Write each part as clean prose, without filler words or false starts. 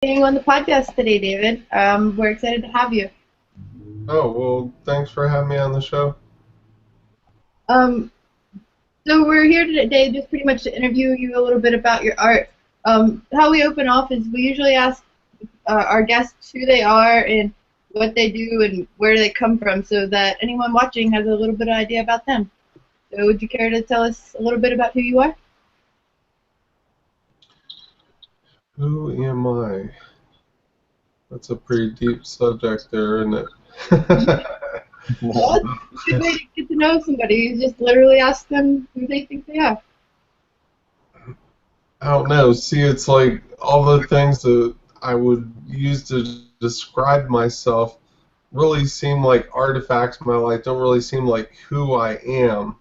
being on the podcast today, David. We're excited to have you. Oh, well, thanks for having me on the show. Um, so we're here today just pretty much to interview you a little bit about your art. How we open off is we usually ask our guests who they are and what they do and where they come from so that anyone watching has a little bit of idea about them. So would you care to tell us a little bit about who you are? Who am I? That's a pretty deep subject there, isn't it? Well, it's a good way to get to know somebody. You just literally ask them who they think they are. I don't know. See, it's like all the things that I would use to describe myself really seem like artifacts in my life, don't really seem like who I am.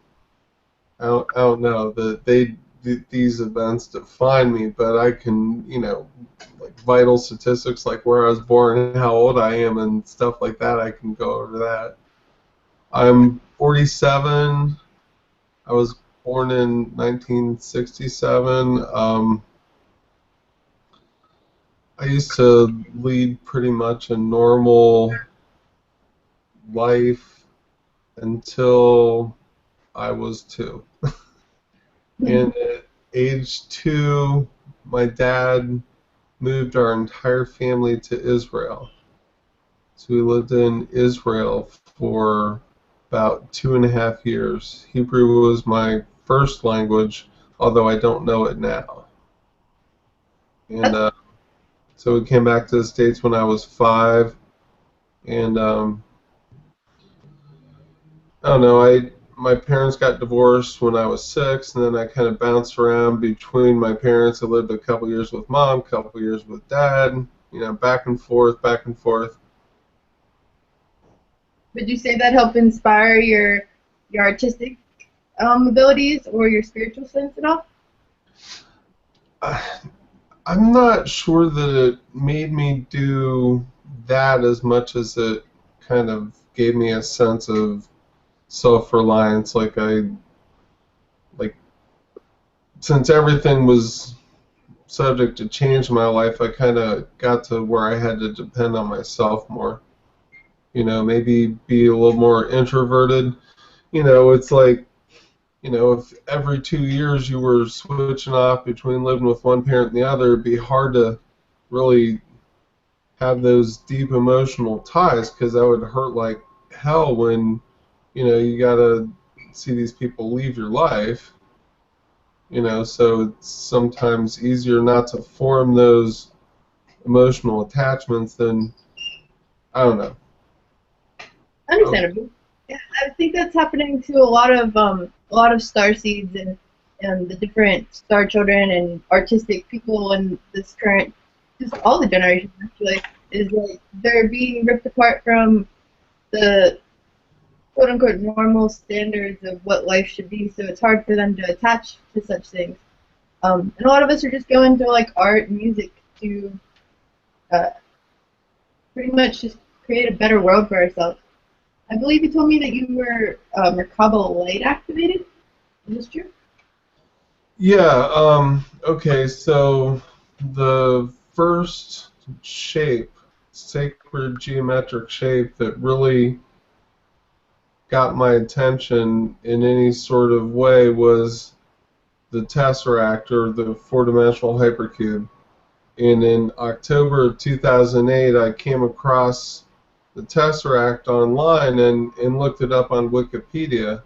I don't know that these events define me, but I can, like vital statistics like where I was born and how old I am and stuff like that, I can go over that. I'm 47. I was born in 1967. I used to lead pretty much a normal life until I was 2. And at age 2, my dad moved our entire family to Israel. So we lived in Israel for about 2.5 years. Hebrew was my first language, although I don't know it now. And so we came back to the States when I was 5, and I don't know. My parents got divorced when I was 6, and then I kind of bounced around between my parents. I lived a couple years with mom, a couple years with dad. Back and forth, back and forth. Would you say that helped inspire your artistic abilities or your spiritual sense at all? I'm not sure that it made me do that as much as it kind of gave me a sense of self-reliance. Like since everything was subject to change in my life, I kind of got to where I had to depend on myself more. Maybe be a little more introverted. It's like, if every 2 years you were switching off between living with one parent and the other, it'd be hard to really have those deep emotional ties, because that would hurt like hell when, you gotta see these people leave your life. So it's sometimes easier not to form those emotional attachments than, I don't know. Understandable. Yeah, I think that's happening to a lot of star seeds and the different star children and artistic people in this current, just all the generations actually, is like they're being ripped apart from the quote unquote normal standards of what life should be. So it's hard for them to attach to such things. And a lot of us are just going to like art and music to uh, pretty much just create a better world for ourselves. I believe you told me that you were Merkabah Light activated. Is this true? Yeah, okay, so the first shape, sacred geometric shape that really got my attention in any sort of way was the tesseract, or the four-dimensional hypercube. And in October of 2008, I came across the tesseract online and looked it up on Wikipedia.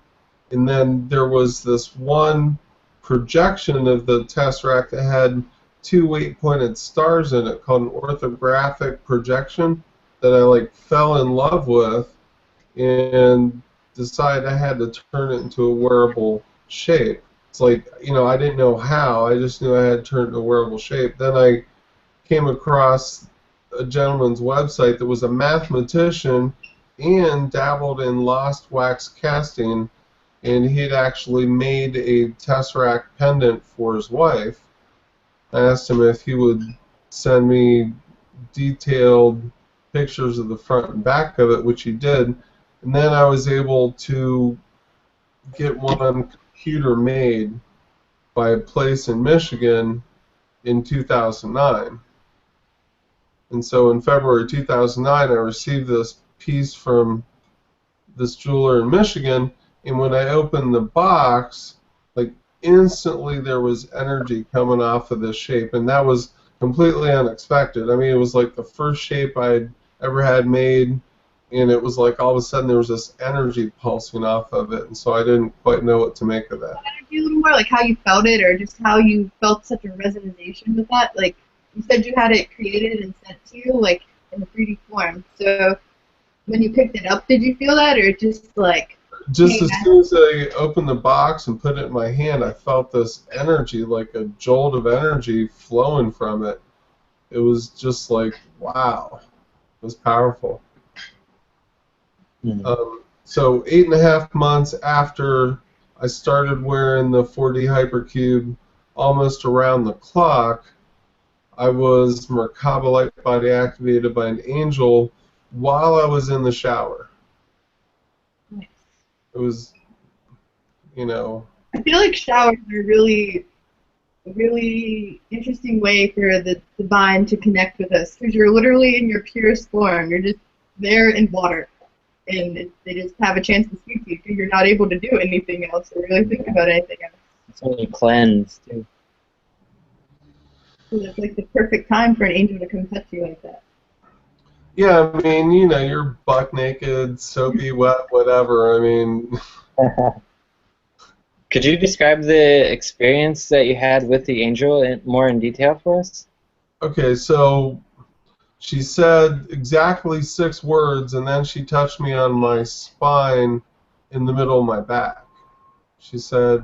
And then there was this one projection of the tesseract that had two eight-pointed stars in it, called an orthographic projection, that I like fell in love with and decided I had to turn it into a wearable shape. It's like, I didn't know how, I just knew I had to turn it into a wearable shape. Then I came across a gentleman's website that was a mathematician and dabbled in lost wax casting, and he had actually made a tesseract pendant for his wife. I asked him if he would send me detailed pictures of the front and back of it, which he did, and then I was able to get one computer made by a place in Michigan in 2009. And so in February 2009, I received this piece from this jeweler in Michigan, and when I opened the box, like instantly there was energy coming off of this shape, and that was completely unexpected. I mean, it was like the first shape I'd ever had made, and it was like all of a sudden there was this energy pulsing off of it, and so I didn't quite know what to make of that. Energy a little more, like how you felt it, or just how you felt such a resonation with that. Like you said, you had it created and sent to you, like in a 3D form. So when you picked it up, did you feel that, or just like? Just as soon as I opened the box and put it in my hand, I felt this energy, like a jolt of energy flowing from it. It was just like, wow. It was powerful. So 8.5 months after I started wearing the 4D Hypercube almost around the clock, I was Merkabah Light Body activated by an angel while I was in the shower. Nice. It was, you know... I feel like showers are really interesting way for the divine to connect with us, because you're literally in your purest form. You're just there in water, and they just have a chance to speak to you because you're not able to do anything else or really think about anything else. It's when you cleanse too. So it's like the perfect time for an angel to come touch you like that. Yeah, I mean, you know, you're buck naked, soapy, wet, whatever. I mean... Could you describe the experience that you had with the angel more in detail for us? Okay, so she said exactly 6 words, and then she touched me on my spine in the middle of my back. She said,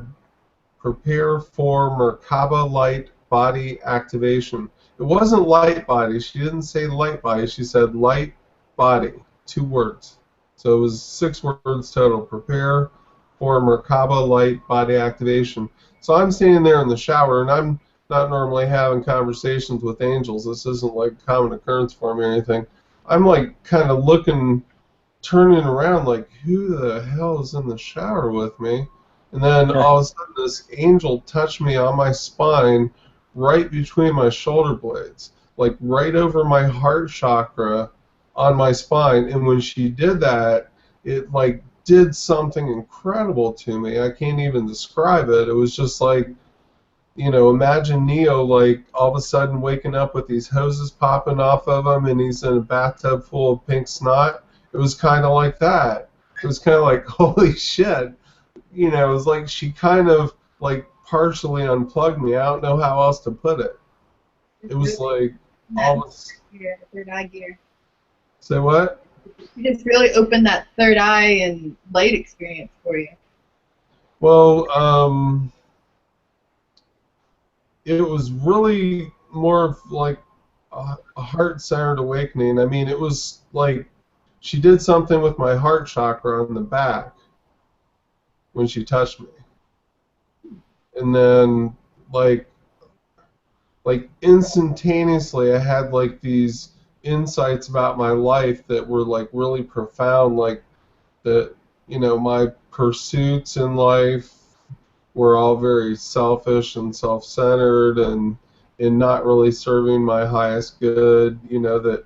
prepare for Merkabah Light Body activation. It wasn't light body. She didn't say light body. She said light body, 2 words. So it was 6 words total. Prepare for Merkabah Light Body activation. So I'm standing there in the shower, and I'm not normally having conversations with angels. This isn't like a common occurrence for me or anything. I'm like kind of looking, turning around like, who the hell is in the shower with me? And then all of a sudden this angel touched me on my spine right between my shoulder blades, like right over my heart chakra on my spine. And when she did that, it like did something incredible to me. I can't even describe it. It was just like, you know, imagine Neo like all of a sudden waking up with these hoses popping off of him and he's in a bathtub full of pink snot. It was kind of like that. It was kind of like, holy shit. You know, it was like she kind of like partially unplugged me. I don't know how else to put it. It was like all this... Third eye gear. Say what? You just really opened that third eye and light experience for you. Well, it was really more of like a heart-centered awakening. I mean, it was like she did something with my heart chakra on the back when she touched me. And then, like instantaneously, I had like these insights about my life that were like really profound, like that, you know, my pursuits in life were all very selfish and self-centered and not really serving my highest good, you know, that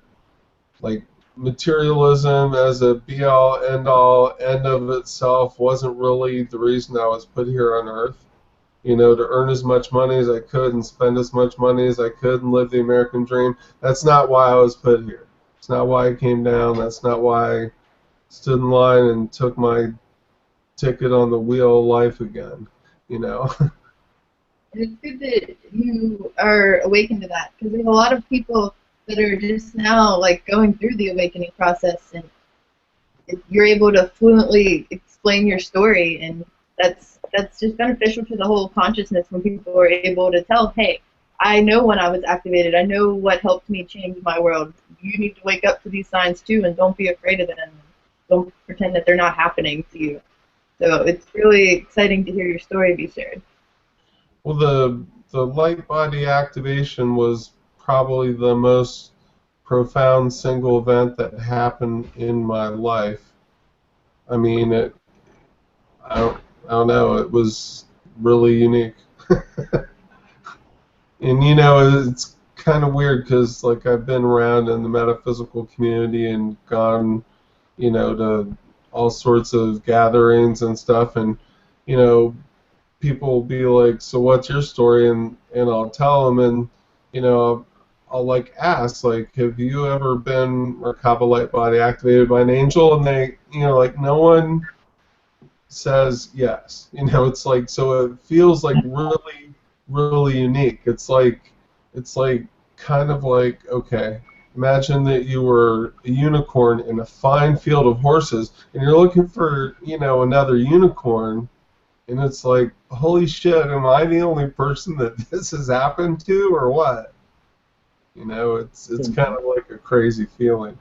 like materialism as a be-all, end-all, end of itself wasn't really the reason I was put here on earth. You know, to earn as much money as I could and spend as much money as I could and live the American dream. That's not why I was put here. It's not why I came down. That's not why I stood in line and took my ticket on the wheel of life again, you know. It's good that you are awakened to that, because there's a lot of people that are just now like going through the awakening process, and you're able to fluently explain your story, and that's just beneficial to the whole consciousness when people are able to tell, hey, I know when I was activated, I know what helped me change my world. You need to wake up to these signs too, and don't be afraid of them. Don't pretend that they're not happening to you. So it's really exciting to hear your story be shared. Well, the light body activation was probably the most profound single event that happened in my life. I mean, I don't know, it was really unique. And you know, it's kind of weird because like I've been around in the metaphysical community and gone, to all sorts of gatherings and stuff, and you know, people will be like, "So what's your story?" And I'll tell them, and I'll like ask, like, "Have you ever been Merkabah Light Body activated by an angel?" And they, like no one says yes. It's like, so it feels like really, really unique. It's like kind of like, okay, imagine that you were a unicorn in a fine field of horses, and you're looking for, another unicorn, and it's like, holy shit, am I the only person that this has happened to, or what? It's kind of like a crazy feeling.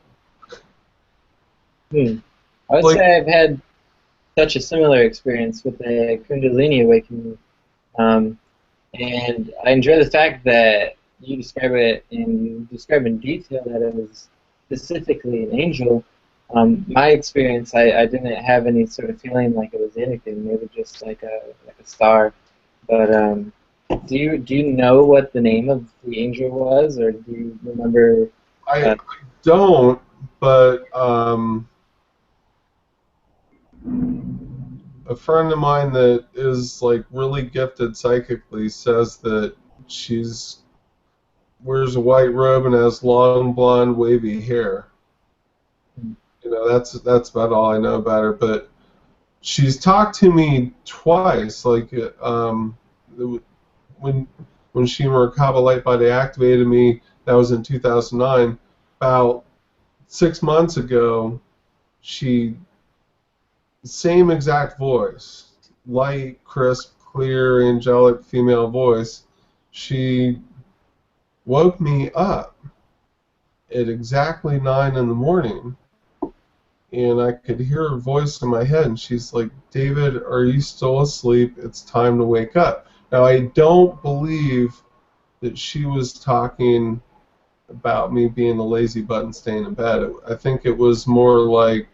I would say I've had such a similar experience with the Kundalini awakening, and I enjoy the fact that you describe it and you describe in detail that it was specifically an angel. My experience, I didn't have any sort of feeling like it was anything, maybe just like a star. But do you know what the name of the angel was, or do you remember? I don't, but a friend of mine that is like really gifted psychically says that she's wears a white robe and has long blonde wavy hair. That's about all I know about her. But she's talked to me twice, like when she Merkabah Light Body activated me. That was in 2009. About 6 months ago, she same exact voice, light, crisp, clear, angelic female voice. She woke me up at exactly 9 in the morning, and I could hear her voice in my head, and she's like, "David, are you still asleep? It's time to wake up." Now, I don't believe that she was talking about me being a lazy button staying in bed. I think it was more like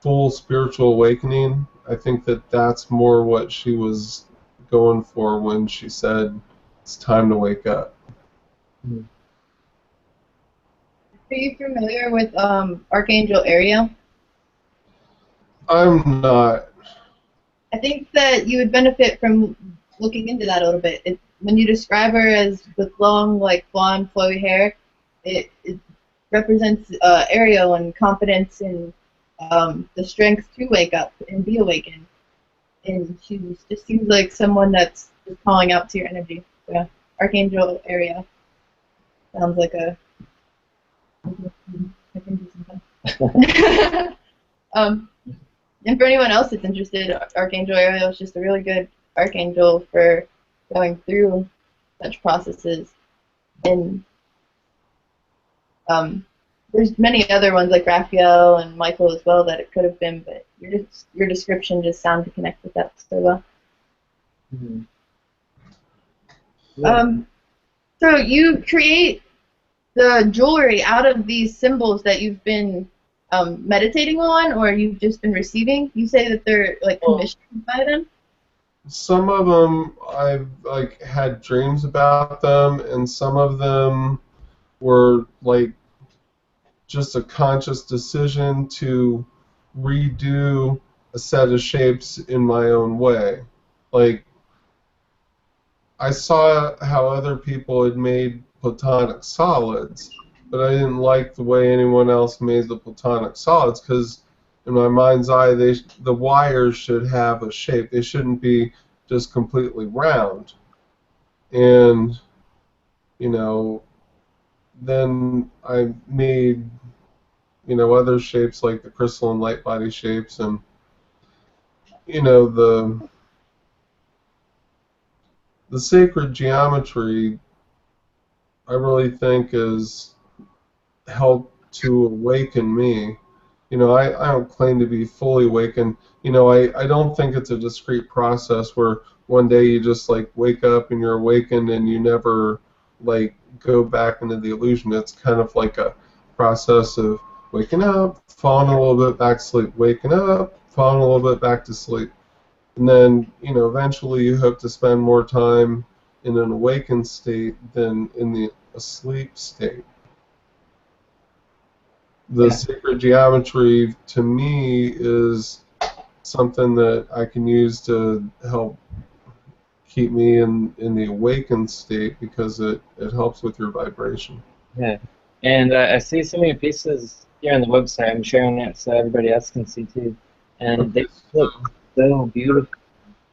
full spiritual awakening. I think that that's more what she was going for when she said it's time to wake up. Are you familiar with Archangel Ariel? I'm not. I think that you would benefit from looking into that a little bit. When you describe her as with long, like blonde, flowy hair, it represents Ariel and confidence and the strength to wake up and be awakened. And she just seems like someone that's just calling out to your energy. Yeah, Archangel Ariel sounds like a. I can do something. And for anyone else that's interested, Archangel Ariel is just a really good archangel for going through such processes. And there's many other ones like Raphael and Michael as well that it could have been, but your description just sounded to connect with that so well. Mm-hmm. Yeah. So you create the jewelry out of these symbols that you've been meditating on, or you've just been receiving? You say that they're like commissioned by them? Some of them I've like had dreams about them, and some of them were like just a conscious decision to redo a set of shapes in my own way. Like, I saw how other people had made platonic solids, but I didn't like the way anyone else made the platonic solids, because in my mind's eye, the wires should have a shape. They shouldn't be just completely round. And, then I made, other shapes like the crystalline light body shapes, and, the sacred geometry, I really think, is helped to awaken me. I don't claim to be fully awakened. I don't think it's a discrete process where one day you just like wake up and you're awakened and you never like go back into the illusion. It's kind of like a process of waking up, falling a little bit back to sleep, waking up, falling a little bit back to sleep. And then, eventually you hope to spend more time in an awakened state than in the asleep state. The Yeah. sacred geometry, to me, is something that I can use to help keep me in the awakened state because it helps with your vibration. Yeah. And I see some of your pieces here on the website. I'm sharing it so everybody else can see too. And Okay, they look so beautiful.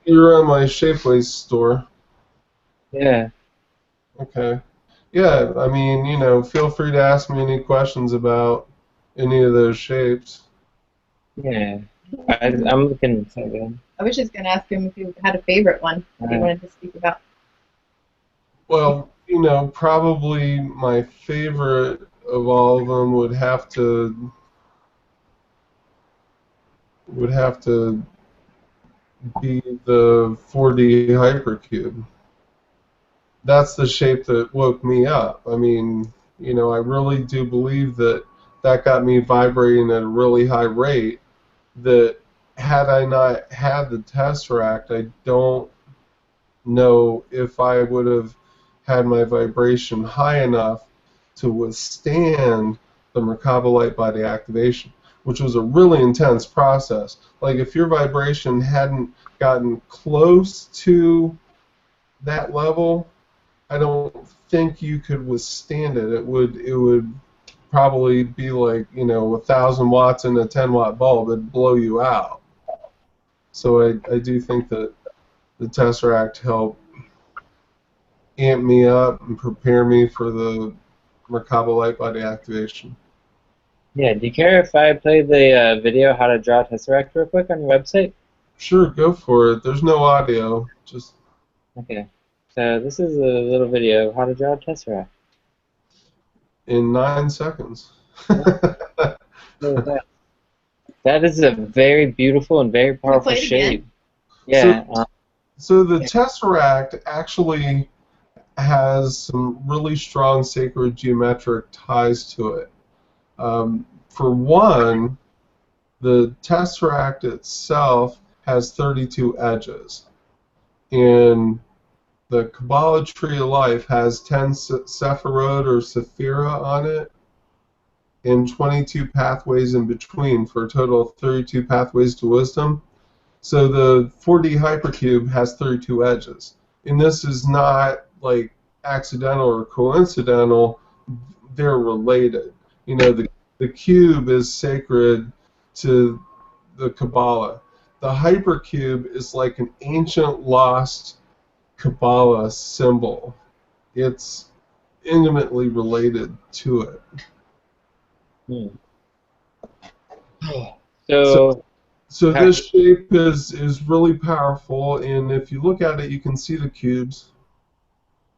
you're on my Shapeways store. Yeah. Okay. Yeah, I mean, feel free to ask me any questions about any of those shapes. Yeah. I'm looking so good. I was just gonna ask him if you had a favorite one that he Uh, wanted to speak about. Well, probably my favorite of all of them would have to be the 4D hypercube. That's the shape that woke me up. I mean, I really do believe that got me vibrating at a really high rate. That had I not had the Tesseract, I don't know if I would have had my vibration high enough to withstand the Merkabah Light Body activation, which was a really intense process. Like if your vibration hadn't gotten close to that level, I don't think you could withstand it. It would probably be like 1,000 watts in a 10-watt bulb. It'd blow you out. So I do think that the Tesseract helped amp me up and prepare me for the Merkabah Light Body activation. yeah. Do you care if I play the video how to draw Tesseract real quick on your website? Sure, go for it. There's no audio, just Okay. So this is a little video of how to draw a Tesseract. in 9 seconds. So that is a very beautiful and very Can you powerful play it again? shape. Yeah. So the Tesseract actually has some really strong sacred geometric ties to it. For one, the Tesseract itself has 32 edges, and the Kabbalah Tree of Life has 10 Sephirot or Sephira on it, and 22 pathways in between for a total of 32 pathways to wisdom. So the 4D hypercube has 32 edges. And this is not like accidental or coincidental, they're related. The cube is sacred to the Kabbalah. The hypercube is like an ancient lost Kabbalah symbol. It's intimately related to it. Hmm. So, so how- this shape is really powerful, and if you look at it, you can see the cubes.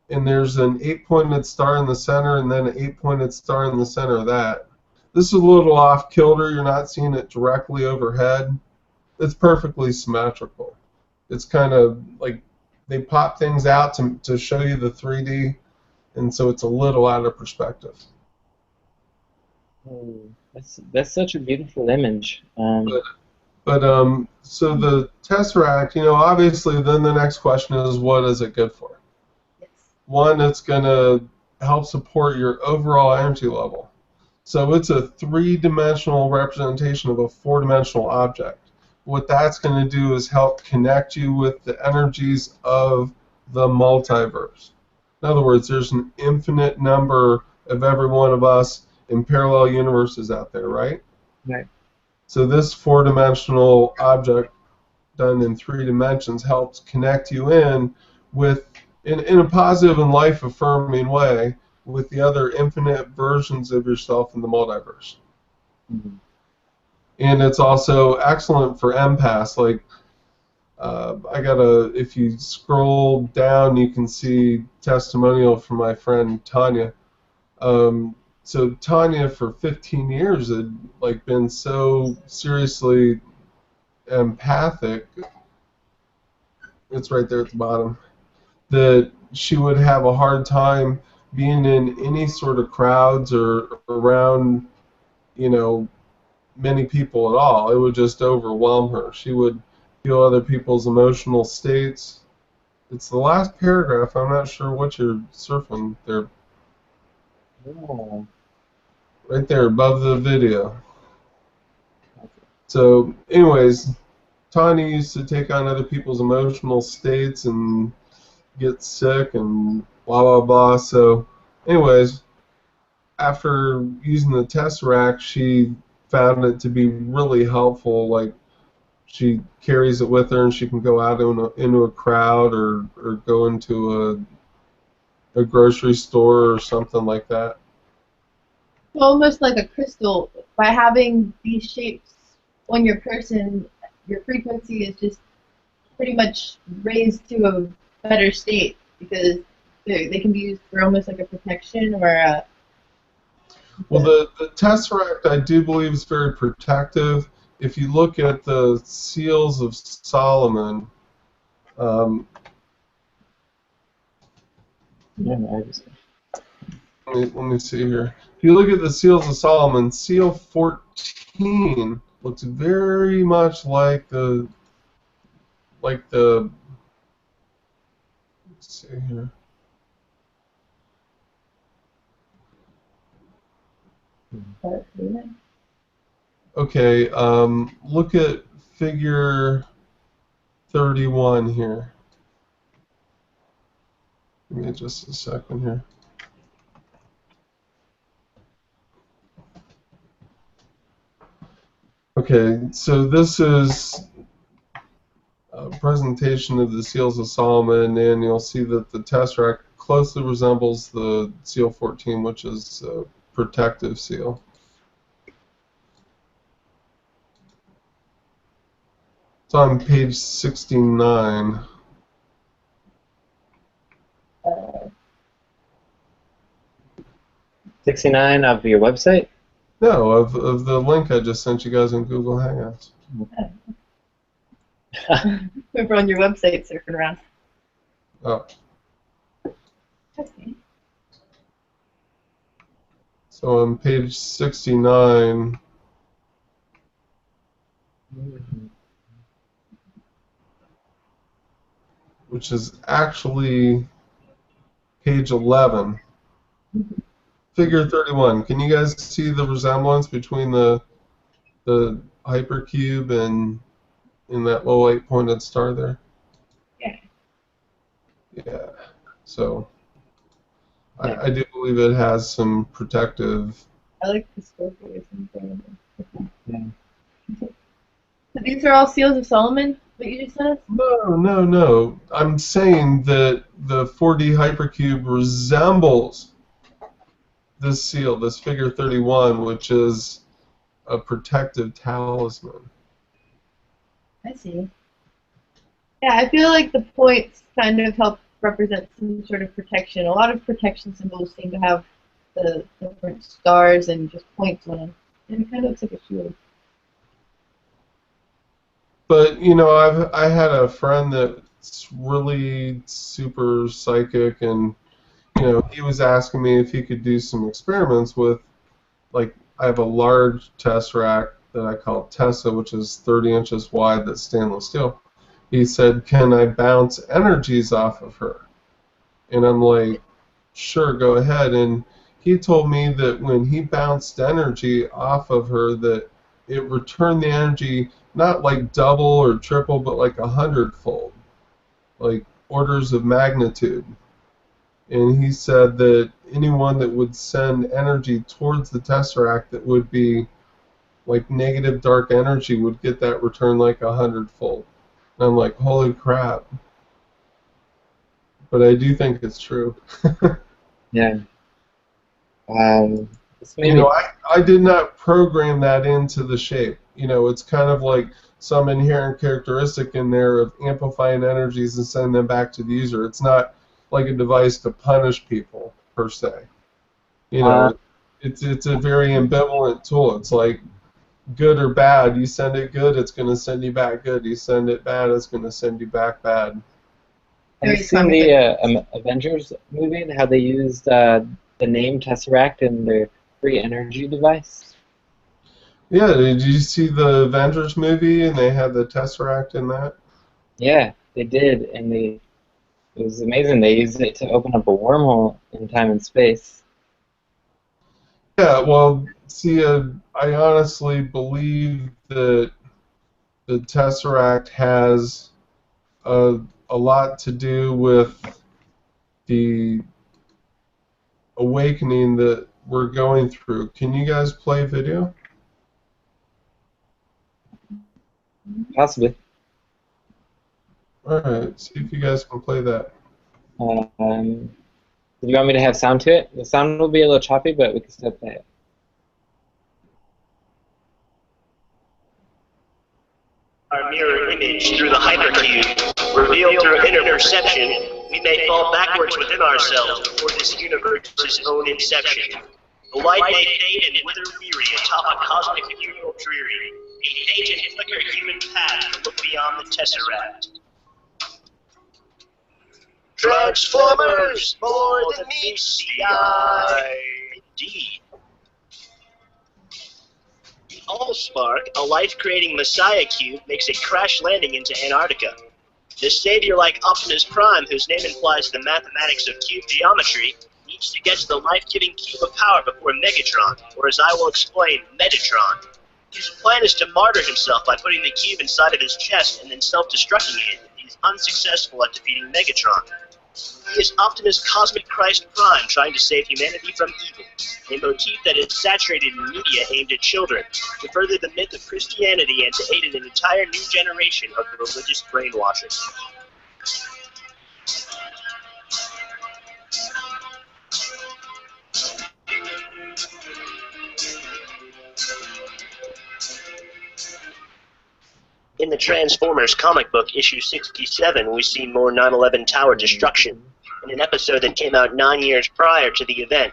And there's an 8-pointed star in the center, and then an 8-pointed star in the center of that. This is a little off kilter. You're not seeing it directly overhead. It's perfectly symmetrical. It's kind of like they pop things out to show you the 3D, and so it's a little out of perspective. that's such a beautiful image. But so the Tesseract, obviously then the next question is, what is it good for? Yes. One, it's going to help support your overall energy level. So it's a 3-dimensional representation of a 4-dimensional object. What that's going to do is help connect you with the energies of the multiverse. In other words, there's an infinite number of every one of us in parallel universes out there, right? Right. So this 4-dimensional object done in 3 dimensions helps connect you in with, in a positive and life-affirming way, with the other infinite versions of yourself in the multiverse. Mm-hmm. And it's also excellent for empaths. Like, if you scroll down, you can see testimonial from my friend Tanya. So Tanya, for 15 years, had been so seriously empathic. It's right there at the bottom. That she would have a hard time being in any sort of crowds or around, many people at all. It would just overwhelm her. She would feel other people's emotional states. It's the last paragraph. I'm not sure what you're surfing there. Oh. Right there above the video. So, anyways, Tawny used to take on other people's emotional states and get sick and blah blah blah. So, anyways, after using the Tesseract, she found it to be really helpful. Like, she carries it with her and she can go out into a crowd or go into a grocery store or something like that. Almost like a crystal. By having these shapes on your person, your frequency is just pretty much raised to a better state because they can be used for almost like a protection or a. Well, the Tesseract, I do believe, is very protective. If you look at the Seals of Solomon, Yeah, I just... let me see here. If you look at the Seals of Solomon, Seal 14 looks very much like the let's see here. Okay, look at figure 31 here. Give me just a second here. Okay, so this is a presentation of the Seals of Solomon, and you'll see that the Tesseract closely resembles the Seal 14, which is a protective seal. It's on page 69. 69 of your website? No, of the link I just sent you guys in Google Hangouts. We're on your website surfing around. Oh. Okay. So on page 69, which is actually page 11, figure 31. Can you guys see the resemblance between the hypercube and that little 8-pointed star there? Yeah. Yeah. So I do believe it has some protective. I like the Scorpio or something. Yeah. So these are all Seals of Solomon, what you just said? No. I'm saying that the 4D hypercube resembles this seal, this figure 31, which is a protective talisman. I see. Yeah, I feel like the points kind of help represent some sort of protection. A lot of protection symbols seem to have the different stars and just points on them. And it kind of looks like a shield. But you know, I had a friend that's really super psychic, and you know, he was asking me if he could do some experiments with, like, I have a large Tesseract that I call Tessa, which is 30 inches wide, that's stainless steel. He said, "Can I bounce energies off of her?" And I'm like, "Sure, go ahead." And he told me that when he bounced energy off of her, that it returned the energy not like double or triple, but like 100-fold, like orders of magnitude. And he said that anyone that would send energy towards the Tesseract that would be like negative dark energy would get that return like 100-fold. And I'm like, holy crap. But I do think it's true. Yeah. You know, I did not program that into the shape. You know, it's kind of like some inherent characteristic in there of amplifying energies and sending them back to the user. It's not like a device to punish people, per se. You know, it's a very ambivalent tool. It's like good or bad. You send it good, it's going to send you back good. You send it bad, it's going to send you back bad. Have you seen the Avengers movie and how they used the name Tesseract in their free energy device? Yeah, did you see the Avengers movie and they had the Tesseract in that? Yeah, they did, and they It was amazing. They used it to open up a wormhole in time and space. Yeah, well, see, I honestly believe that the Tesseract has a lot to do with the awakening that we're going through. Can you guys play video? Possibly. Alright, see if you guys can play that. Do you want me to have sound to it? The sound will be a little choppy, but we can still play it. Our mirror image through the hypercube, revealed through inner perception, we may fall backwards within ourselves before this universe's own inception. The light may fade and wither weary atop a cosmic funeral dreary, a faint and flicker human path to look beyond the Tesseract. Transformers, more than meets the eye. Indeed. The Allspark, a life-creating Messiah cube, makes a crash landing into Antarctica. This savior-like Optimus Prime, whose name implies the mathematics of cube geometry, needs to get to the life-giving cube of power before Megatron, or as I will explain, Metatron. His plan is to martyr himself by putting the cube inside of his chest and then self-destructing it if he is unsuccessful at defeating Megatron. He is Optimus Cosmic Christ Prime trying to save humanity from evil, a motif that is saturated in media aimed at children, to further the myth of Christianity and to aid in an entire new generation of religious brainwashing. In the Transformers comic book, issue 67, we see more 9/11 tower destruction, in an episode that came out 9 years prior to the event.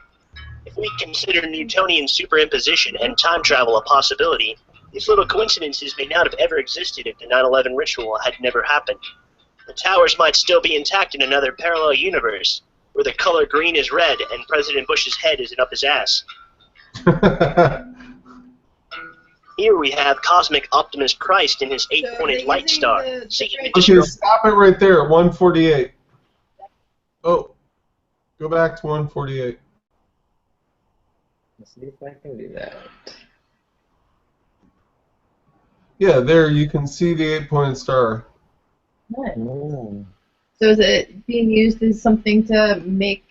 If we consider Newtonian superimposition and time travel a possibility, these little coincidences may not have ever existed if the 9/11 ritual had never happened. The towers might still be intact in another parallel universe, where the color green is red and President Bush's head isn't up his ass. Here we have Cosmic Optimus Christ in his 8-pointed light star. Okay, stop it right there at 148. Oh, go back to 148. Let's see if I can do that. Yeah, there you can see the 8-pointed star. Nice. Oh. So is it being used as something to make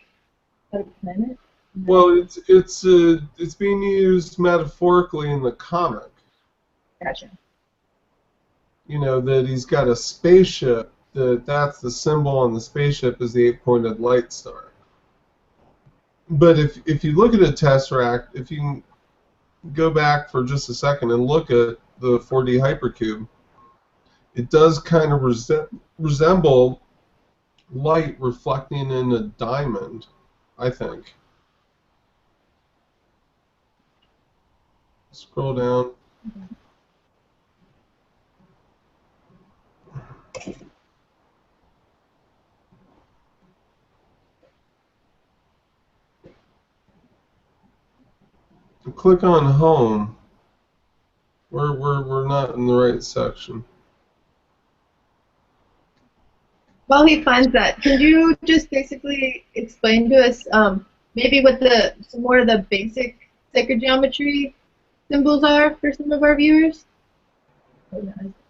a planet? Well, it's being used metaphorically in the comic. Gotcha. You know that he's got a spaceship. That's the symbol on the spaceship is the 8-pointed light star. But if you look at a Tesseract, if you can go back for just a second and look at the 4D hypercube, it does kind of resemble light reflecting in a diamond, I think. Scroll down. Click on home. We're not in the right section. While he finds that, can you just basically explain to us maybe what some more of the basic sacred geometry symbols are for some of our viewers?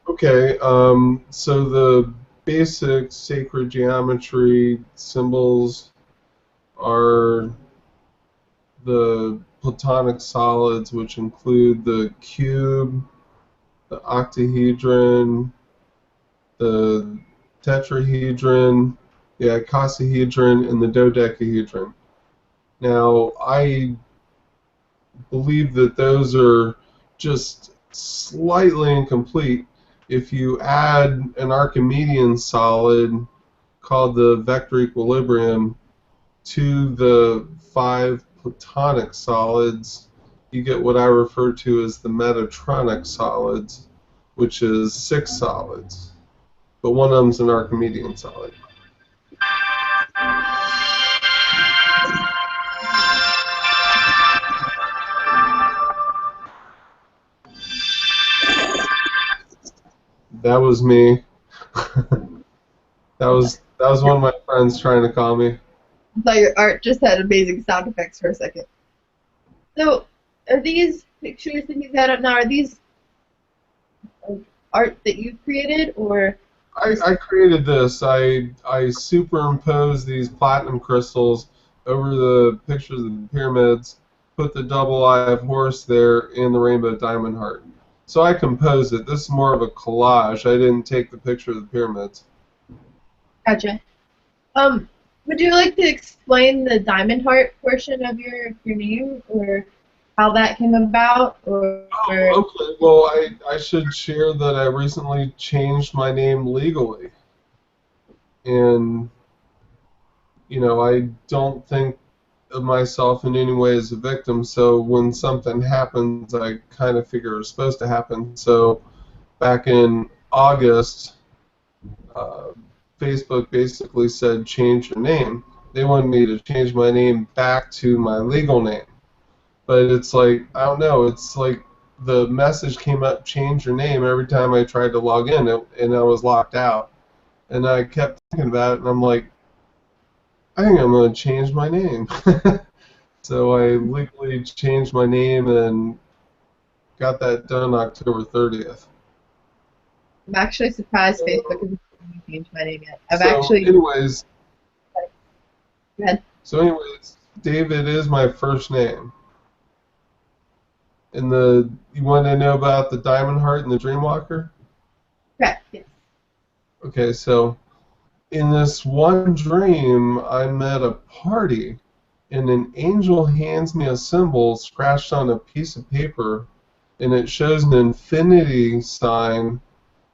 Okay, so the basic sacred geometry symbols are the Platonic solids, which include the cube, the octahedron, the tetrahedron, the icosahedron, and the dodecahedron. Now, I believe that those are just slightly incomplete. If you add an Archimedean solid called the vector equilibrium to the 5 Platonic solids, you get what I refer to as the Metatronic solids, which is 6 solids. But one of them's an Archimedean solid. That was me. That was That was one of my friends trying to call me. I thought your art just had amazing sound effects for a second. So, are these pictures that he's had up now, are these art that you created, or I created this. I superimposed these platinum crystals over the pictures of the pyramids, put the double eye of horse there, and the rainbow diamond heart. So I composed it. This is more of a collage. I didn't take the picture of the pyramids. gotcha. Would you like to explain the Diamondheart portion of your name, or how that came about, or Okay, well, I should share that I recently changed my name legally. And, I don't think of myself in any way as a victim, so when something happens, I kind of figure it's supposed to happen. So back in August, uh, Facebook basically said change your name. They wanted me to change my name back to my legal name. But it's like, I don't know, it's like the message came up, change your name, every time I tried to log in, and I was locked out. And I kept thinking about it, and I'm like, I think I'm going to change my name. So I legally changed my name and got that done October 30th. I'm actually surprised Facebook hasn't changed my name yet. I've So actually. anyways, Go ahead. David is my first name. And you want to know about the Diamond Heart and the Dreamwalker? Correct. Yes. Okay, so in this one dream, I'm at a party, and an angel hands me a symbol scratched on a piece of paper, and it shows an infinity sign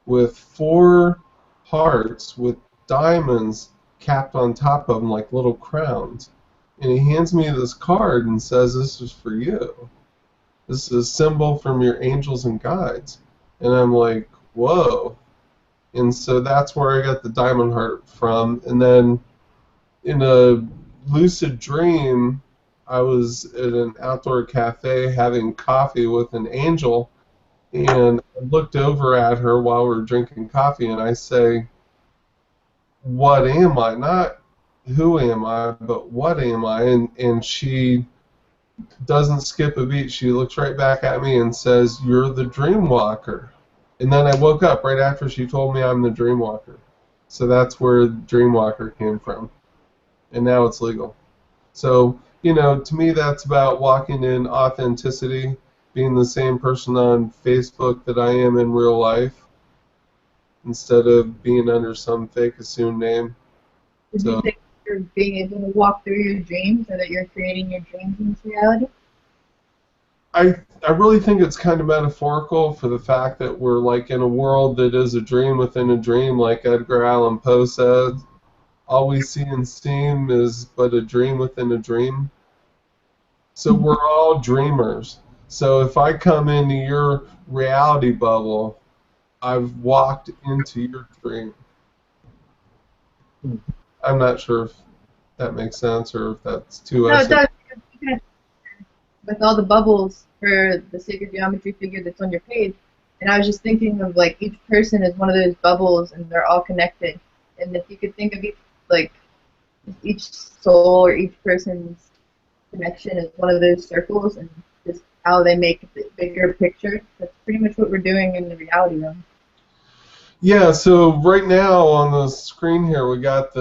with 4 hearts with diamonds capped on top of them like little crowns. And he hands me this card and says, "This is for you. This is a symbol from your angels and guides." And I'm like, whoa. And so that's where I got the Diamond Heart from. And then in a lucid dream, I was at an outdoor cafe having coffee with an angel, and I looked over at her while we were drinking coffee, and I say, "What am I? Not who am I, but what am I?" And she doesn't skip a beat. She looks right back at me and says, "You're the Dreamwalker." And then I woke up right after she told me I'm the Dreamwalker. So that's where Dreamwalker came from. And now it's legal. So, to me that's about walking in authenticity, being the same person on Facebook that I am in real life, instead of being under some fake assumed name. Did you think you're being able to walk through your dreams, or that you're creating your dreams into reality? I really think it's kind of metaphorical for the fact that we're like in a world that is a dream within a dream, like Edgar Allan Poe said. All we see and seem is but a dream within a dream. So we're all dreamers. So if I come into your reality bubble, I've walked into your dream. I'm not sure if that makes sense or if that's too No, it esoteric. does. With all the bubbles for the sacred geometry figure that's on your page, and I was just thinking of like each person is one of those bubbles, and they're all connected. And if you could think of each soul or each person's connection as one of those circles, and just how they make the bigger picture, that's pretty much what we're doing in the reality realm. Yeah, so right now on the screen here we got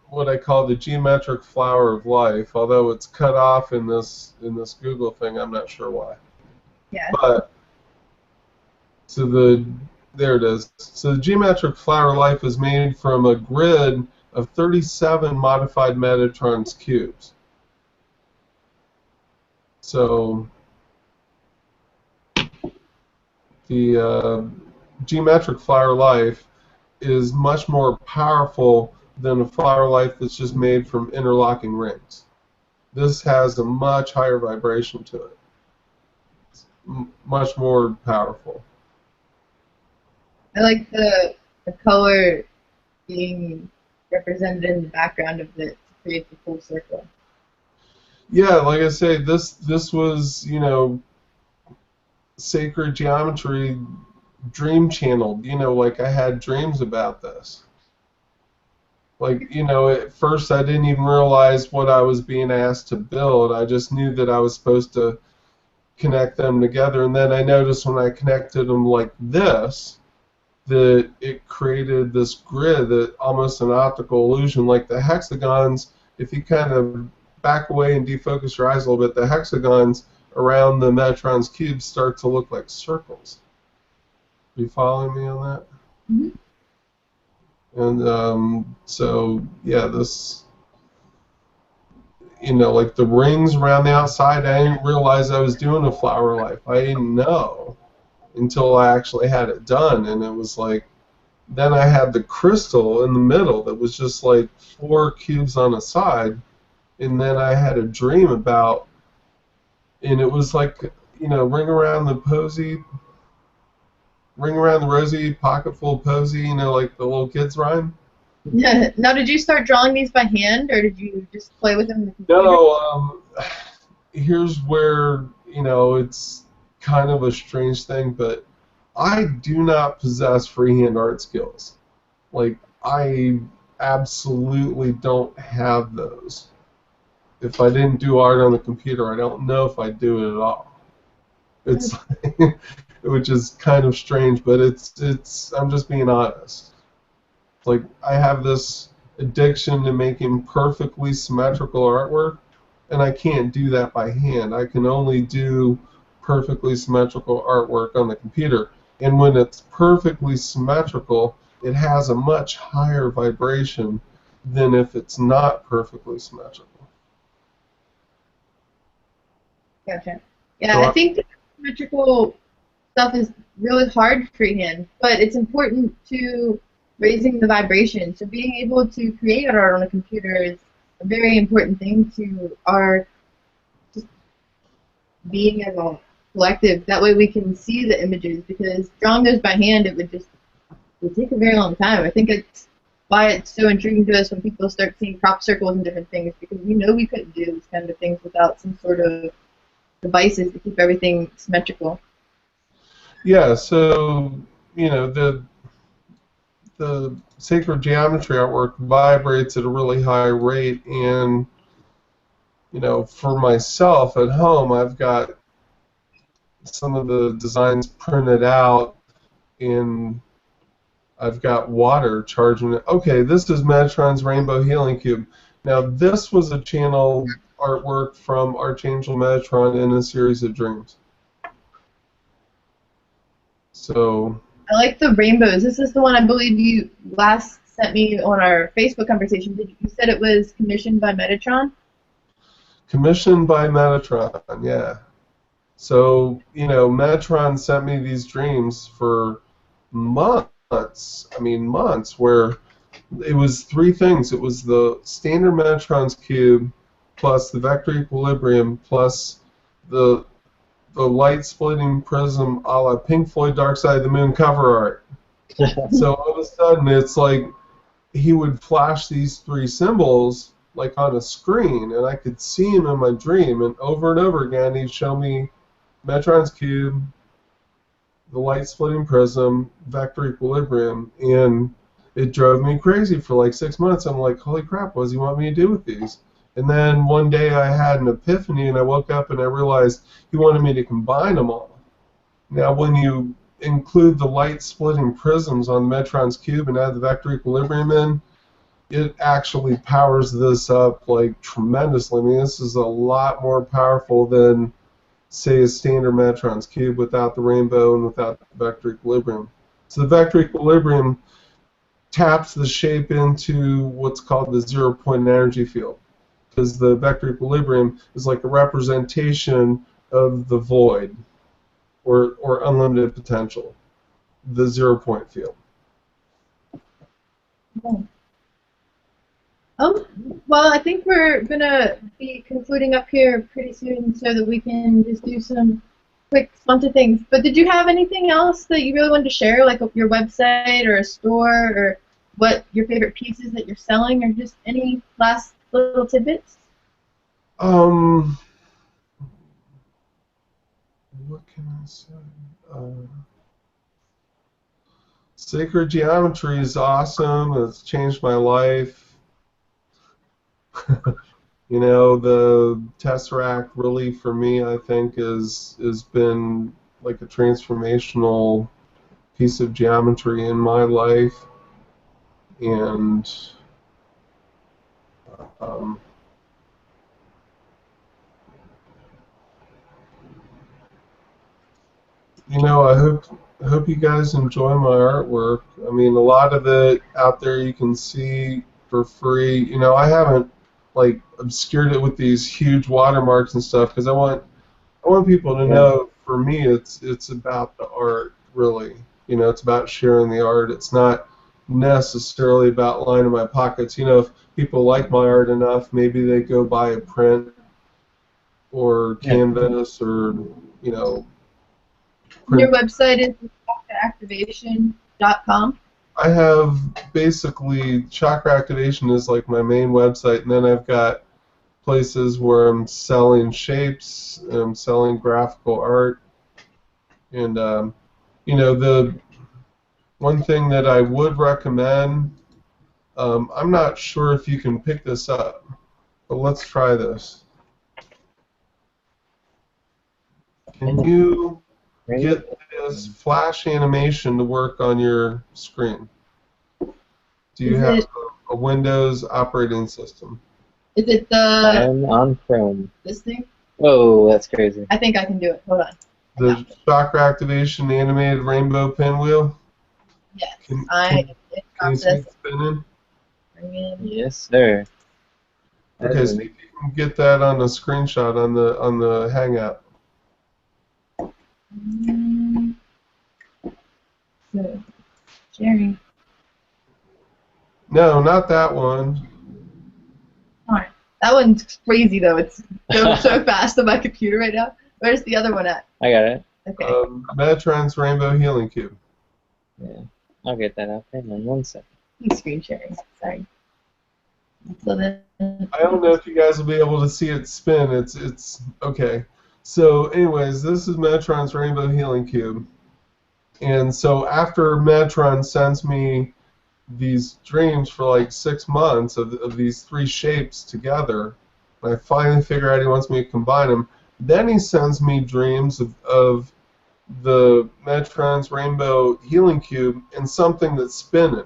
what I call the geometric flower of life, although it's cut off in this Google thing. I'm not sure why. Yeah. But there it is. So the geometric flower of life is made from a grid of 37 modified Metatron's cubes. So the geometric flower life is much more powerful than a flower life that's just made from interlocking rings. This has a much higher vibration to it. It's much more powerful. I like the color being represented in the background of it to create the full circle. Yeah, like I say, this was, sacred geometry dream channeled. Like I had dreams about this. Like, you know, at first I didn't even realize what I was being asked to build. I just knew that I was supposed to connect them together, and then I noticed when I connected them like this, that it created this grid, that almost an optical illusion, like the hexagons. If you kind of back away and defocus your eyes a little bit, the hexagons around the Metatron's cube start to look like circles. You following me on that? Mm-hmm. And so, yeah, this, you know, like the rings around the outside, I didn't realize I was doing a flower life. I didn't know until I actually had it done, and it was like, then I had the crystal in the middle that was just like 4 cubes on a side, and then I had a dream about, and it was like, you know, ring around the rosy, pocket full of posy, you know, like the little kids rhyme. Yeah. Now, did you start drawing these by hand, or did you just play with them in the computer? No, here's where, you know, it's kind of a strange thing, but I do not possess freehand art skills. Like, I absolutely don't have those. If I didn't do art on the computer, I don't know if I'd do it at all. It's which is kind of strange, but it's I'm just being honest. Like, I have this addiction to making perfectly symmetrical artwork, and I can't do that by hand. I can only do perfectly symmetrical artwork on the computer. And when it's perfectly symmetrical, it has a much higher vibration than if it's not perfectly symmetrical. Gotcha. Yeah, So I think the symmetrical stuff is really hard freehand, but it's important to raising the vibration. So being able to create art on a computer is a very important thing to our just being as a collective. That way we can see the images, because drawing those by hand, it would take a very long time. I think it's why it's so intriguing to us when people start seeing crop circles and different things, because we know we couldn't do these kind of things without some sort of devices to keep everything symmetrical. yeah, so you know, the sacred geometry artwork vibrates at a really high rate, and you know, for myself at home, I've got some of the designs printed out, and I've got water charging it. Okay, this is Metatron's Rainbow Healing Cube. Now, this was a channel artwork from Archangel Metatron in a series of dreams. So, I like the rainbows. This is the one I believe you last sent me on our Facebook conversation. You said it was commissioned by Metatron? commissioned by Metatron, yeah. So, you know, Metatron sent me these dreams for months. I mean, months, where it was 3 things. It was the standard Metatron's cube, plus the vector equilibrium, plus the light splitting prism a la Pink Floyd Dark Side of the Moon cover art. So all of a sudden, it's like he would flash these 3 symbols like on a screen, and I could see him in my dream, and over again he'd show me Metatron's cube, the light splitting prism, vector equilibrium, and it drove me crazy for like 6 months. I'm like, holy crap, what does he want me to do with these? And then one day I had an epiphany, and I woke up and I realized he wanted me to combine them all. Now, when you include the light splitting prisms on Metatron's cube and add the vector equilibrium in, it actually powers this up like tremendously. I mean, this is a lot more powerful than, say, a standard Metatron's cube without the rainbow and without the vector equilibrium. So the vector equilibrium taps the shape into what's called the 0-point energy field, because the vector equilibrium is like a representation of the void, or unlimited potential, the 0-point field. Well, I think we're going to be concluding up here pretty soon so that we can just do some quick sponsor things. But did you have anything else that you really wanted to share, like your website or a store, or what your favorite pieces that you're selling, or just any last little tidbits? What can I say? Sacred geometry is awesome. It's changed my life. You know, the Tesseract really, for me, I think, has been like a transformational piece of geometry in my life, and um, you know, I hope you guys enjoy my artwork. I mean, a lot of it out there you can see for free. You know, I haven't like obscured it with these huge watermarks and stuff because I want people to know. For me, it's about the art, really. You know, it's about sharing the art. It's not necessarily about lining my pockets. You know, if people like my art enough, maybe they go buy a print or canvas or, you know, Your print. website is activation.com. I have basically Chakra Activation is like my main website, and then I've got places where I'm selling shapes, I'm selling graphical art, and you know, the one thing that I would recommend, I'm not sure if you can pick this up, but let's try this. Can you get this flash animation to work on your screen? Do you have a Windows operating system? Is it I'm on Chrome. this thing? Whoa, that's crazy. I think I can do it. Hold on. The Chakra Activation animated rainbow pinwheel? Yes. Can you see it spinning? Yes, sir. Okay, see if you can get that on a screenshot on the Hangout. So, sharing. No, not that one. Alright. That one's crazy though. It's going so fast on my computer right now. Where's the other one at? I got it. Okay. Metatron's Rainbow Healing Cube. Yeah, I'll get that out. Hang on 1 second. Screen sharing. Sorry. So then. I don't know if you guys will be able to see it spin. It's okay. So, anyways, this is Metatron's Rainbow Healing Cube, and so after Metatron sends me these dreams for like 6 months of these three shapes together, and I finally figure out he wants me to combine them. Then he sends me dreams of the Metatron's Rainbow Healing Cube and something that's spinning.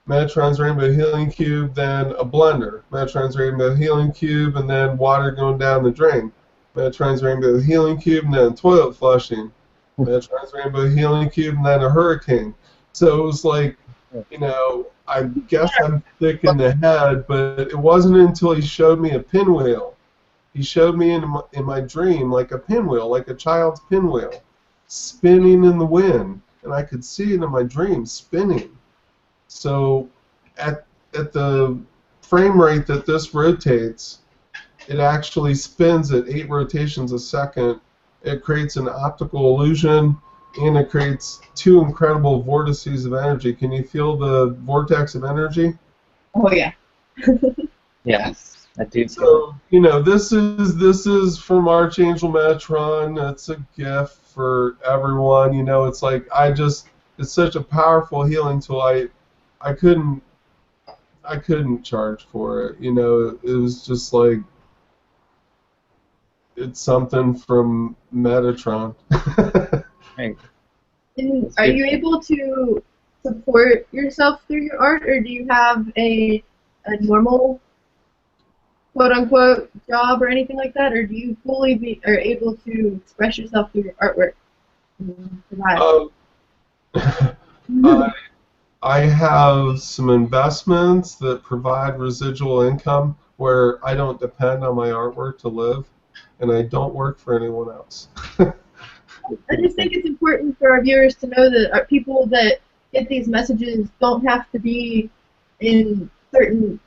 Metatron's Rainbow Healing Cube, then a blender. Metatron's Rainbow Healing Cube, and then water going down the drain. Metatron's Rainbow Healing Cube, and then toilet flushing. Metatron's Rainbow Healing Cube, and then a hurricane. So it was like, you know, I guess I'm thick in the head, but it wasn't until he showed me a pinwheel. He showed me in my dream like a pinwheel, like a child's pinwheel, spinning in the wind, and I could see it in my dream spinning. So at the frame rate that this rotates, it actually spins at 8 rotations a second. It creates an optical illusion, and it creates 2 incredible vortices of energy. Can you feel the vortex of energy? Oh yeah. Yes, I do. So, you know, this is from Archangel Metatron. It's a gift for everyone. You know, it's like it's such a powerful healing tool. I couldn't charge for it. You know, it was just like, it's something from Metatron. Right. And are you able to support yourself through your art, or do you have a normal quote-unquote job or anything like that, or do you fully are able to express yourself through your artwork? I have some investments that provide residual income where I don't depend on my artwork to live, and I don't work for anyone else. I just think it's important for our viewers to know that people that get these messages don't have to be in certain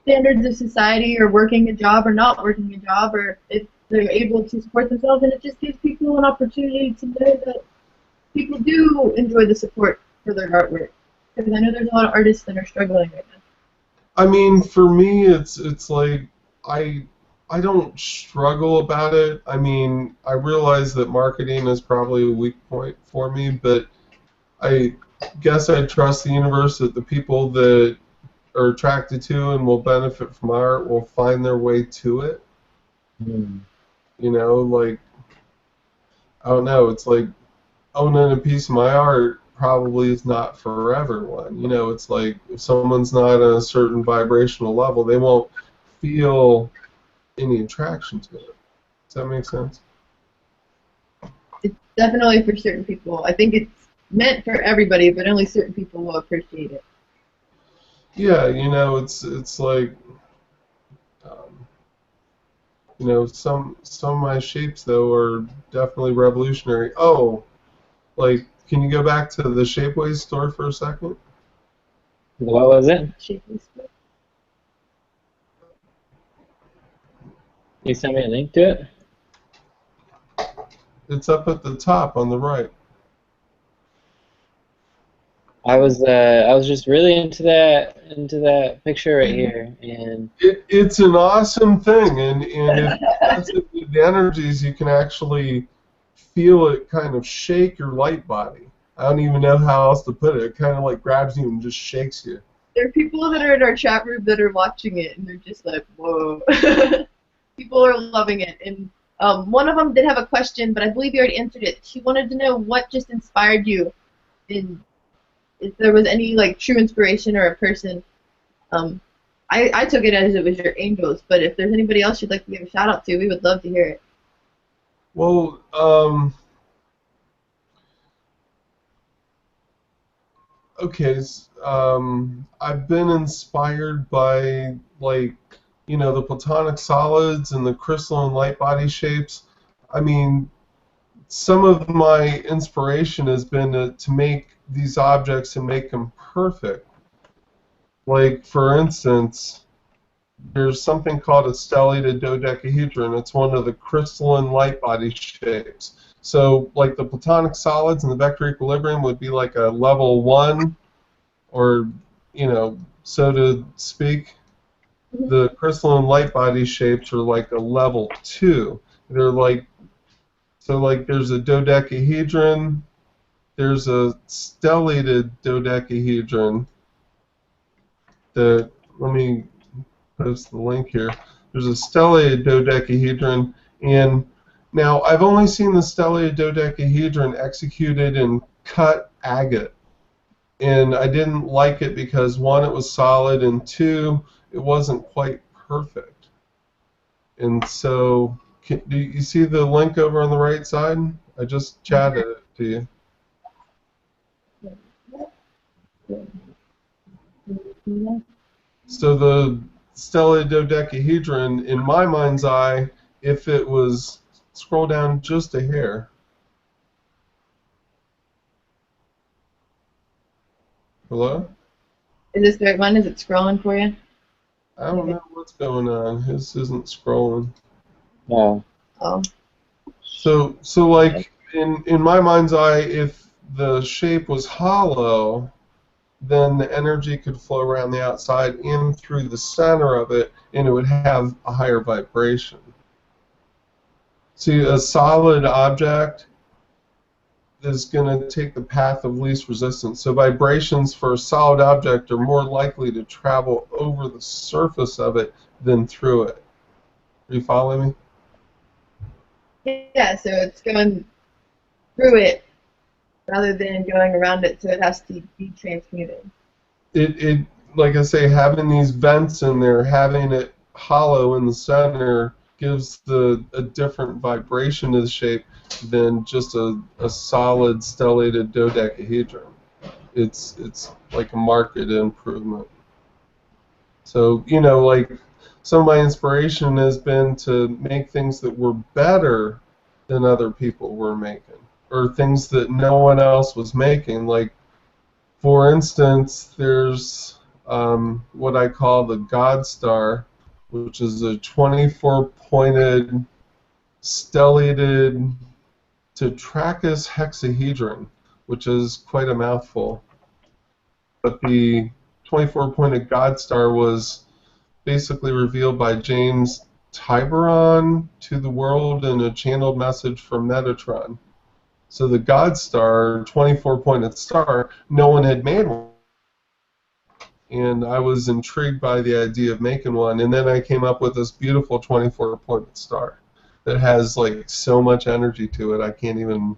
standards of society or working a job or not working a job, or if they're able to support themselves, and it just gives people an opportunity to know that people do enjoy the support for their artwork. Because I know there's a lot of artists that are struggling right now. I mean, for me, it's like I don't struggle about it. I mean, I realize that marketing is probably a weak point for me, but I guess I trust the universe that the people that are attracted to and will benefit from art will find their way to it. Hmm. You know, like, I don't know, it's like owning a piece of my art probably is not for everyone. You know, it's like if someone's not at a certain vibrational level, they won't feel any attraction to it. Does that make sense? It's definitely for certain people. I think it's meant for everybody, but only certain people will appreciate it. Yeah, you know, it's like, um, you know, some of my shapes though are definitely revolutionary. Oh, like, can you go back to the Shapeways store for a second? What was it? Shapely split. You sent me a link to it? It's up at the top on the right. I was just really into that picture right here, and It's an awesome thing, and if you're sensitive to energies, you can actually feel it kind of shake your light body. I don't even know how else to put it. It kind of like grabs you and just shakes you. There are people that are in our chat room that are watching it, and they're just like, whoa. People are loving it. And one of them did have a question, but I believe you already answered it. She wanted to know what just inspired you, and if there was any like true inspiration or a person. I took it as it was your angels, but if there's anybody else you'd like to give a shout out to, we would love to hear it. Well, okay, I've been inspired by, like, you know, the platonic solids and the crystalline light body shapes. I mean, some of my inspiration has been to make these objects and make them perfect. Like, for instance, there's something called a stellated dodecahedron. It's one of the crystalline light body shapes. So, like, the platonic solids and the vector equilibrium would be like a level 1, or, you know, so to speak. The crystalline light body shapes are like a level 2. They're like, so like there's a dodecahedron, there's a stellated dodecahedron that, let me post the link here. There's a stellated dodecahedron, and now I've only seen the stellated dodecahedron executed in cut agate, and I didn't like it because, one, it was solid, and two, it wasn't quite perfect. And so, do you see the link over on the right side? I just chatted it to you. So the stellated dodecahedron, in my mind's eye, if it was, scroll down just a hair. Hello? Is this the right one? Is it scrolling for you? I don't know what's going on. This isn't scrolling. no. Oh. So like, in my mind's eye, if the shape was hollow, then the energy could flow around the outside in through the center of it, and it would have a higher vibration. See, a solid object is going to take the path of least resistance. So vibrations for a solid object are more likely to travel over the surface of it than through it. Are you following me? Yeah, so it's going through it rather than going around it, so it has to be transmuted. It like I say, having these vents in there, having it hollow in the center gives a different vibration to the shape than just a solid stellated dodecahedron. It's like a marked improvement. So, you know, like, some of my inspiration has been to make things that were better than other people were making, or things that no one else was making. Like, for instance, there's what I call the God Star, which is a 24-pointed stellated tetrachus hexahedron, which is quite a mouthful. But the 24-pointed God Star was basically revealed by James Tiburon to the world in a channeled message from Metatron. So the God Star, 24-pointed star, no one had made one. and I was intrigued by the idea of making one, and then I came up with this beautiful 24-point star that has like so much energy to it. I can't even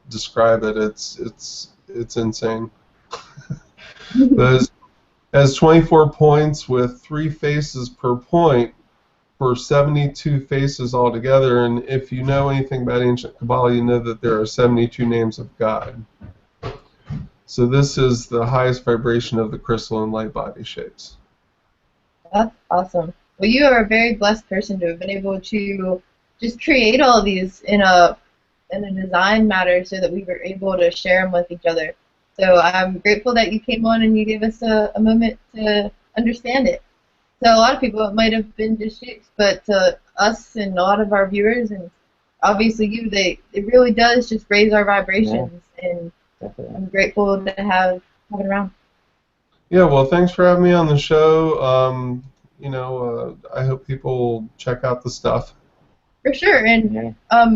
describe it. It's insane. But it has 24 points with 3 faces per point for 72 faces altogether. And if you know anything about ancient Kabbalah, you know that there are 72 names of God. So this is the highest vibration of the crystalline light body shapes. That's awesome. Well, you are a very blessed person to have been able to just create all these in a design matter so that we were able to share them with each other. So I'm grateful that you came on and you gave us a moment to understand it. So a lot of people, it might have been just shapes, but to us and a lot of our viewers, and obviously you, it really does just raise our vibrations, and Definitely. I'm grateful to have it around. Yeah, well, thanks for having me on the show. I hope people check out the stuff. For sure, and Yeah.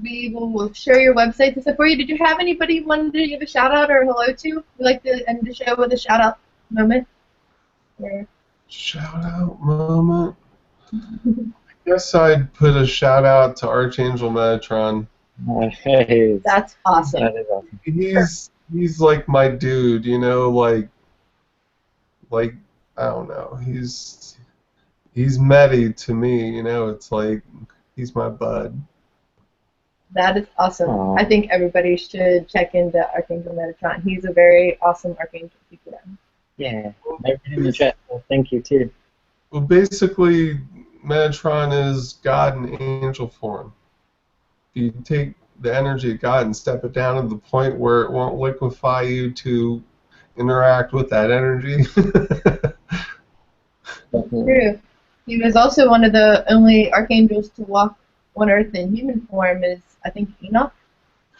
we will share your website and stuff for you. Did you have anybody you wanted to give a shout out or hello to? We like to end the show with a shout out moment. Or... Shout out moment. I guess I'd put a shout out to Archangel Metatron. Hey, That's awesome. that is awesome. He's like my dude, you know, like I don't know. He's Medi to me, you know. It's like he's my bud. That is awesome. Aww. I think everybody should check into Archangel Metatron. He's a very awesome archangel. Yeah. Everybody in the chat. Well, thank you too. Well, basically, Metatron is God in angel form. If you take the energy of God and step it down to the point where it won't liquefy you to interact with that energy. True. He was also one of the only archangels to walk on Earth in human form. Is I think Enoch.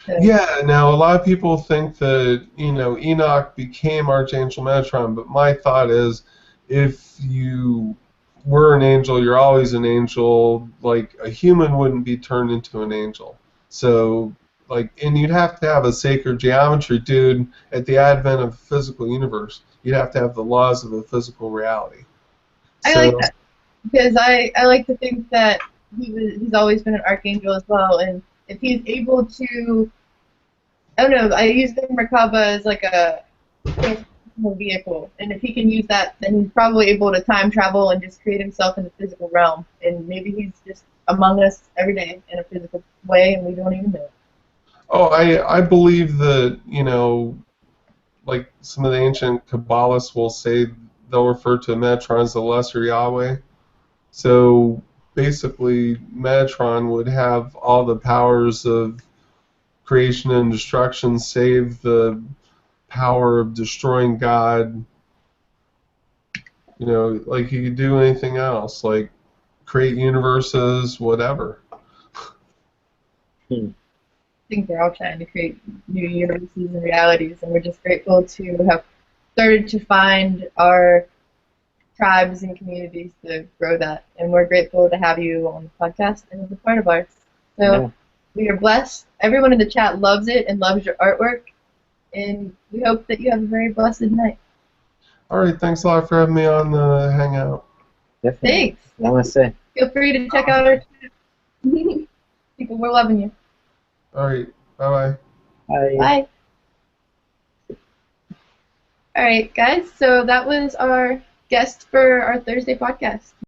So. Yeah. Now a lot of people think that Enoch became Archangel Metatron, but my thought is, if you were an angel, you're always an angel. Like a human wouldn't be turned into an angel. So and you'd have to have a sacred geometry, dude. At the advent of the physical universe, you'd have to have the laws of a physical reality. I like that because I like to think that he's always been an archangel as well, and if he's able to, I don't know, I use the Merkabah as like a vehicle, and if he can use that, then he's probably able to time travel and just create himself in the physical realm, and maybe he's just among us every day in a physical way, and we don't even know it. Oh, I believe that, like some of the ancient Kabbalists will say, they'll refer to Metatron as the lesser Yahweh. So basically, Metatron would have all the powers of creation and destruction, save the power of destroying God. Like he could do anything else, like create universes, whatever. I think we're all trying to create new universes and realities, and we're just grateful to have started to find our tribes and communities to grow that, and we're grateful to have you on the podcast and as a part of ours. So we are blessed. Everyone in the chat loves it and loves your artwork, and we hope that you have a very blessed night. All right, thanks a lot for having me on the Hangout. Definitely. Thanks. Namaste. Feel free to check out our chat. People, we're loving you. All right, bye-bye. Bye. Bye. All right, guys, so that was our guest for our Thursday podcast.